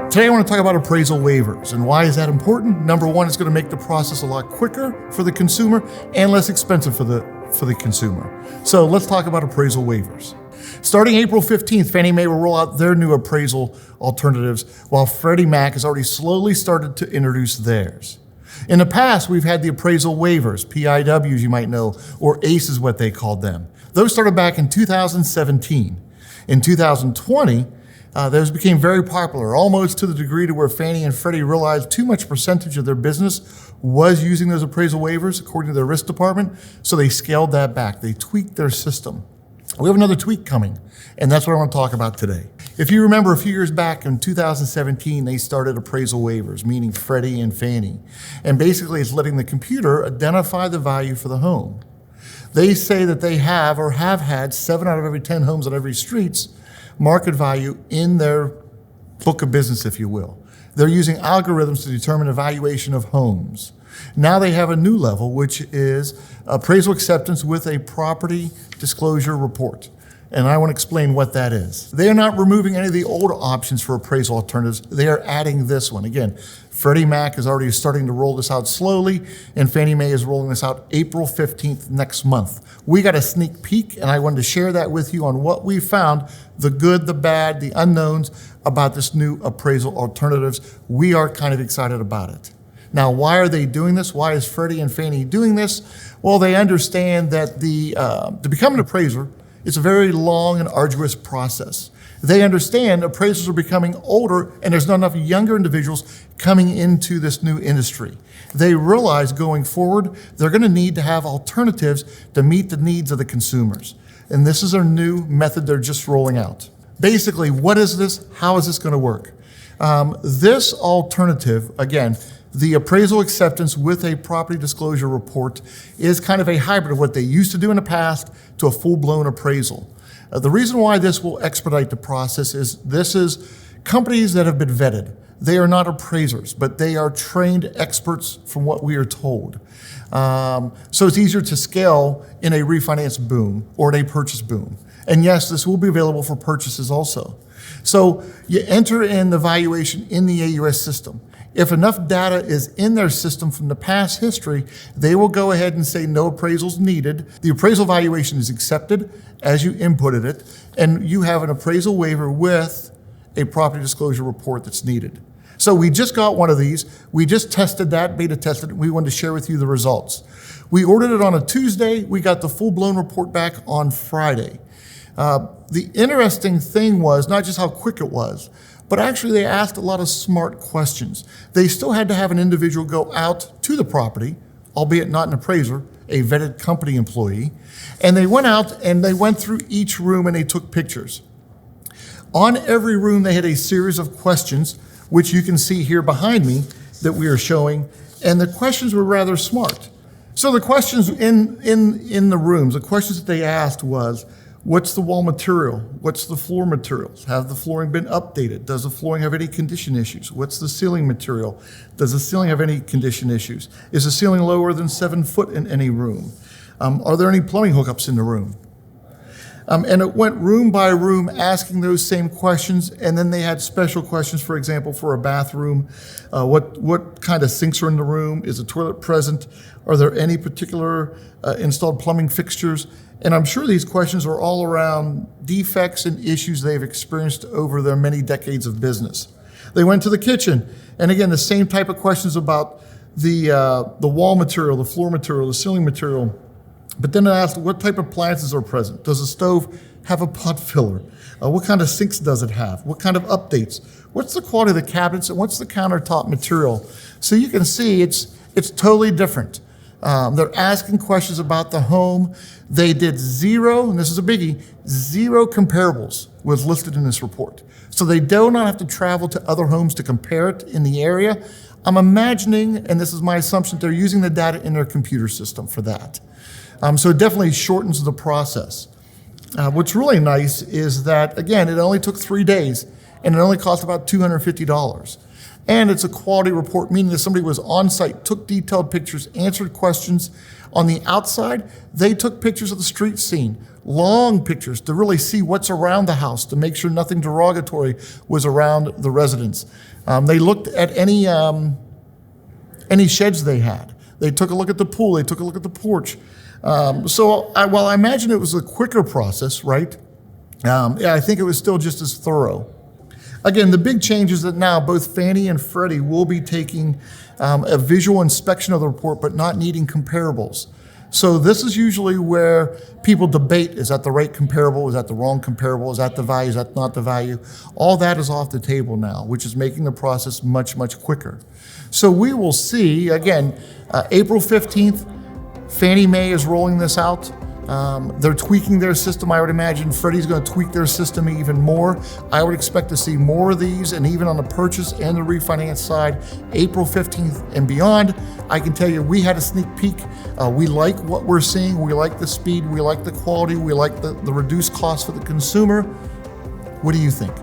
Today I want to talk about appraisal waivers, and why is that important? Number one, it's going to make the process a lot quicker for the consumer and less expensive for the consumer. So let's talk about appraisal waivers. Starting April 15th, Fannie Mae will roll out their new appraisal alternatives, while Freddie Mac has already slowly started to introduce theirs. In the past, we've had the appraisal waivers, PIWs you might know, or ACE is what they called them. Those started back in 2017. In 2020, those became very popular, almost to the degree to where Fannie and Freddie realized too much percentage of their business was using those appraisal waivers, according to their risk department, so they scaled that back. They tweaked their system. We have another tweak coming, and that's what I want to talk about today. If you remember a few years back in 2017, they started appraisal waivers, meaning Freddie and Fannie. And basically it's letting the computer identify the value for the home. They say that they have or have had 7 out of every 10 homes on every street's market value in their book of business, if you will. They're using algorithms to determine the valuation of homes. Now they have a new level, which is appraisal acceptance with a property disclosure report. And I want to explain what that is. They are not removing any of the old options for appraisal alternatives. They are adding this one. Again, Freddie Mac is already starting to roll this out slowly, and Fannie Mae is rolling this out April 15th next month. We got a sneak peek, and I wanted to share that with you on what we found, the good, the bad, the unknowns about this new appraisal alternatives. We are kind of excited about it. Now, why are they doing this? Why is Freddie and Fannie doing this? Well, they understand that to become an appraiser, it's a very long and arduous process. They understand appraisers are becoming older and there's not enough younger individuals coming into this new industry. They realize going forward, they're going to need to have alternatives to meet the needs of the consumers. And this is their new method they're just rolling out. Basically, what is this? How is this going to work? This alternative, again, the appraisal acceptance with a property disclosure report, is kind of a hybrid of what they used to do in the past to a full-blown appraisal. The reason why this will expedite the process is this is companies that have been vetted. They are not appraisers, but they are trained experts from what we are told. So it's easier to scale in a refinance boom or in a purchase boom. And yes, this will be available for purchases also. So you enter in the valuation in the AUS system. If enough data is in their system from the past history, they will go ahead and say no appraisals needed. The appraisal valuation is accepted as you inputted it, and you have an appraisal waiver with a property disclosure report that's needed. So we just got one of these. We just tested that, beta tested it. We wanted to share with you the results. We ordered it on a Tuesday. We got the full-blown report back on Friday. The interesting thing was not just how quick it was, but actually they asked a lot of smart questions. They still had to have an individual go out to the property, albeit not an appraiser, a vetted company employee, and they went out and they went through each room and they took pictures. On every room they had a series of questions, which you can see here behind me that we are showing, and the questions were rather smart. So the questions in the rooms, the questions that they asked was, what's the wall material? What's the floor materials? Have the flooring been updated? Does the flooring have any condition issues? What's the ceiling material? Does the ceiling have any condition issues? Is the ceiling lower than 7 foot in any room? Are there any plumbing hookups in the room? And it went room by room asking those same questions, and then they had special questions, for example, for a bathroom. What kind of sinks are in the room? Is the toilet present? Are there any particular installed plumbing fixtures? And I'm sure these questions are all around defects and issues they've experienced over their many decades of business. They went to the kitchen, and again, the same type of questions about the wall material, the floor material, the ceiling material. But then I asked, what type of appliances are present? Does the stove have a pot filler? What kind of sinks does it have? What kind of updates? What's the quality of the cabinets, and what's the countertop material? So you can see it's totally different. They're asking questions about the home. They did zero, and this is a biggie, 0 comparables was listed in this report. So they do not have to travel to other homes to compare it in the area. I'm imagining, and this is my assumption, they're using the data in their computer system for that. So it definitely shortens the process. What's really nice is that, again, it only took 3 days, and it only cost about $250. And it's a quality report, meaning that somebody was on site, took detailed pictures, answered questions. On the outside, they took pictures of the street scene, long pictures to really see what's around the house, to make sure nothing derogatory was around the residence. They looked at any sheds they had. They took a look at the pool. They took a look at the porch. While I imagine it was a quicker process, right? I think it was still just as thorough. Again, the big change is that now both Fannie and Freddie will be taking a visual inspection of the report, but not needing comparables. So this is usually where people debate, is that the right comparable? Is that the wrong comparable? Is that the value? Is that not the value? All that is off the table now, which is making the process much, much quicker. So we will see, again, April 15th, Fannie Mae is rolling this out. They're tweaking their system. I would imagine Freddie's going to tweak their system even more. I would expect to see more of these, and even on the purchase and the refinance side, April 15th and beyond. I can tell you, we had a sneak peek. We like what we're seeing. We like the speed. We like the quality. We like the reduced cost for the consumer. What do you think?